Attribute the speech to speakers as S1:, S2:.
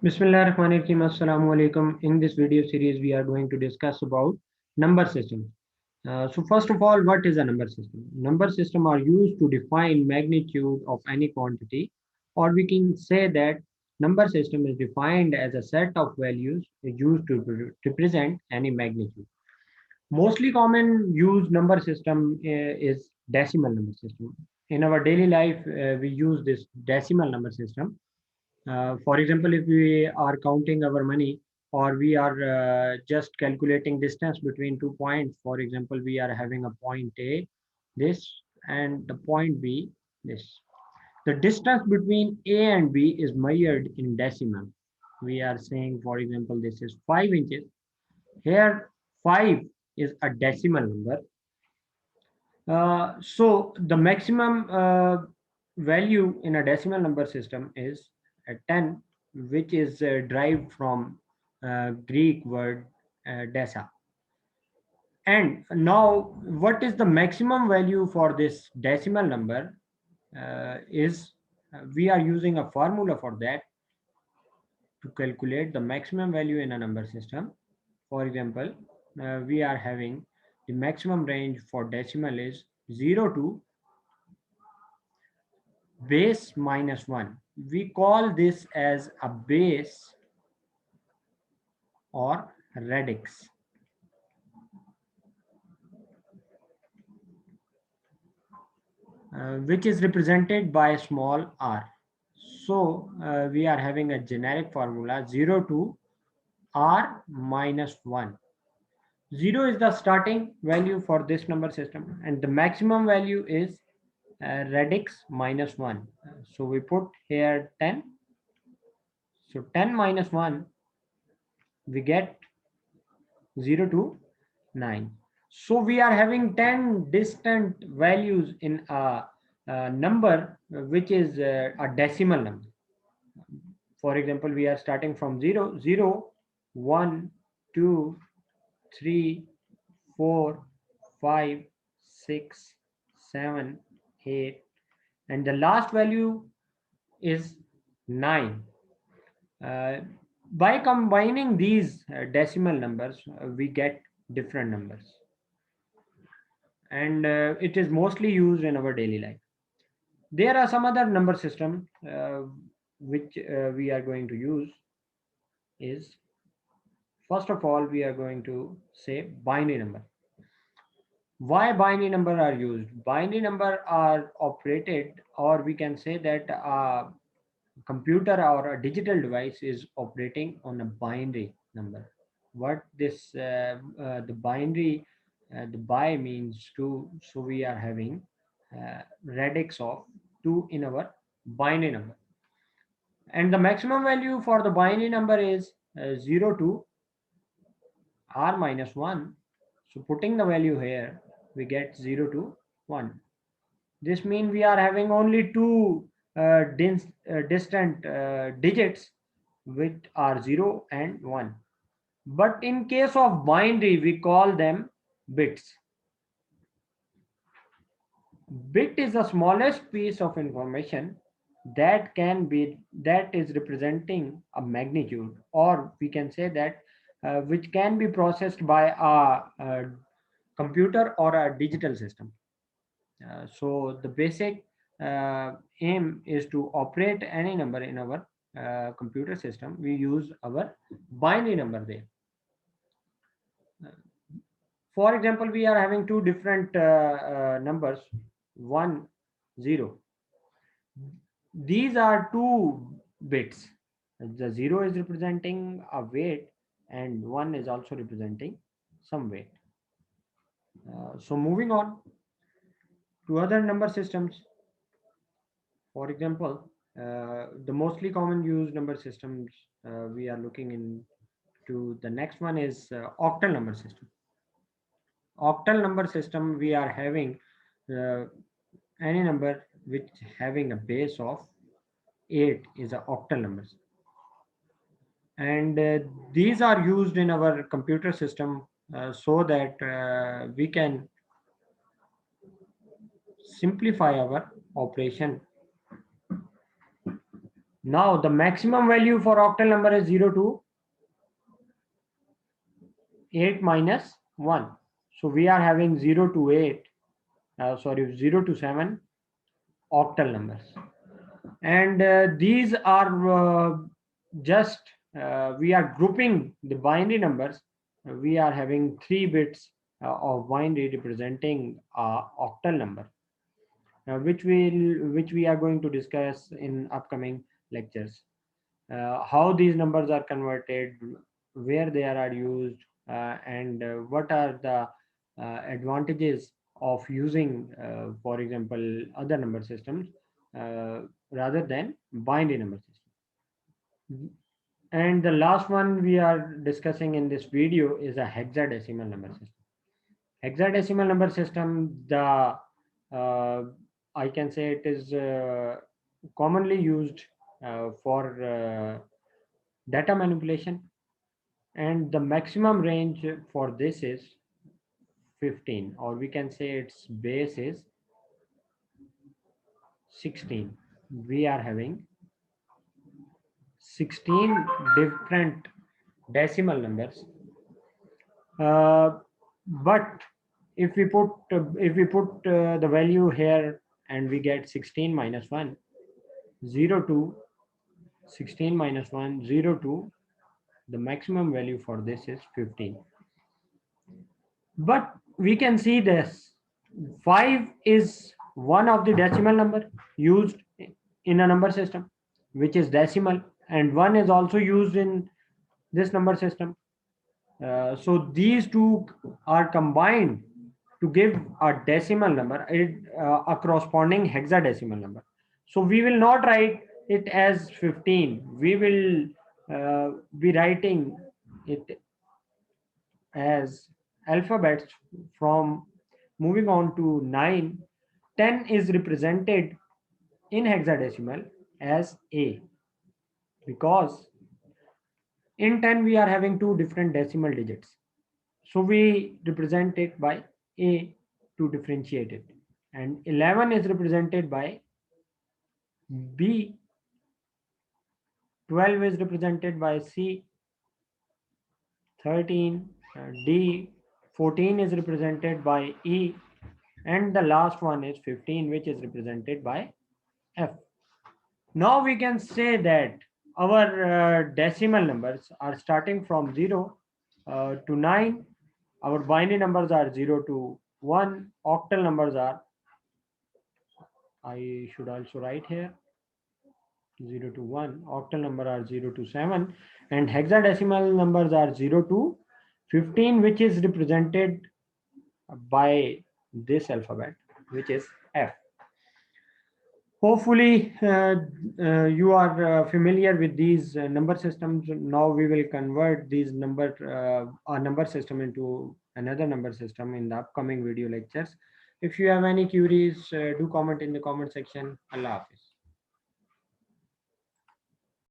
S1: Bismillahirrahmanirrahim. Assalamu alaikum. In this video series, we are going to discuss about number system. So first of all, what is a number system? Number system are used to define magnitude of any quantity, or we can say that number system is defined as a set of values used to represent any magnitude. Mostly common used number system is decimal number system. In our daily life, we use this decimal number system. For example, if we are counting our money or we are just calculating distance between 2 points, for example, we are having a point A, this, and the point B, this. The distance between A and B is measured in decimal. We are saying, for example, this is 5 inches. Here, 5 is a decimal number. So the maximum value in a decimal number system is 10, which is derived from Greek word desa. And now, what is the maximum value for this decimal number? Is We are using a formula for that to calculate the maximum value in a number system. For example, we are having the maximum range for decimal is 0 to base minus 1. We call this as a base or radix, which is represented by small r. So we are having a generic formula 0 to r minus 1. 0 is the starting value for this number system, and the maximum value is radix minus 1. So we put here 10. So 10 minus 1, we get 0 to 9. So we are having 10 distant values in a number which is a decimal number. For example, we are starting from 0, 0, 1, 2, 3, 4, 5, 6, 7, 8, and the last value is 9. Uh, by combining these decimal numbers, we get different numbers, and it is mostly used in our daily life. There are some other number system which we are going to use. Is First of all, we are going to say binary number. Why binary number are used? Binary number are operated, or we can say that a computer or a digital device is operating on a binary number. What this the binary, the bi means two, so we are having radix of 2 in our binary number, and the maximum value for the binary number is 0 to r minus 1. So putting the value here, we get 0 to 1. This means we are having only two distant digits, which are 0 and 1. But in case of binary, we call them bits. Bit is the smallest piece of information that is representing a magnitude, or we can say that which can be processed by a computer or a digital system. So the basic aim is to operate any number in our computer system. We use our binary number there. For example, we are having two different numbers, 1, 0. These are two bits. The 0 is representing a weight, and 1 is also representing some weight. So moving on to other number systems. For example, the mostly common used number systems we are looking into, the next one is octal number system. Octal number system, we are having uh, any number which having a base of 8 is a octal numbers, and these are used in our computer system so that we can simplify our operation Now the maximum value for octal number is 0 to 8 minus 1. So we are having 0 to 8, 0 to 7 octal numbers. And these are just, we are grouping the binary numbers. We are having 3 bits of binary representing octal number, which we are going to discuss in upcoming lectures. How these numbers are converted, where they are used, and what are the advantages of using, for example, other number systems uh, rather than binary number system. And the last one we are discussing in this video is a hexadecimal number system. Hexadecimal number system, the uh, I can say it is commonly used for data manipulation, and the maximum range for this is 15, or we can say its base is 16. We are having 16 different decimal numbers, but if we put the value here and we get 16 minus 1, 0 to 16 minus 1, 0 to, the maximum value for this is 15. But we can see this 5 is one of the decimal number used in a number system, which is decimal, and 1 is also used in this number system. So these two are combined to give a decimal number, a corresponding hexadecimal number. So we will not write it as 15. We will be writing it as alphabets from moving on to 9. 10 is represented in hexadecimal as A, because in 10 we are having two different decimal digits. So we represent it by A to differentiate it. And 11 is represented by B, 12 is represented by C, 13 D, 14 is represented by E, and the last one is 15, which is represented by F. Now we can say that our decimal numbers are starting from 0 to 9. Our binary numbers are 0 to 1. Octal numbers are, I should also write here, 0 to 1. Octal number are 0 to 7. And hexadecimal numbers are 0 to 15, which is represented by this alphabet, which is F. Hopefully, you are familiar with these number systems. Now we will convert these a number system into another number system in the upcoming video lectures. If you have any queries, do comment in the comment section. Allah Hafiz.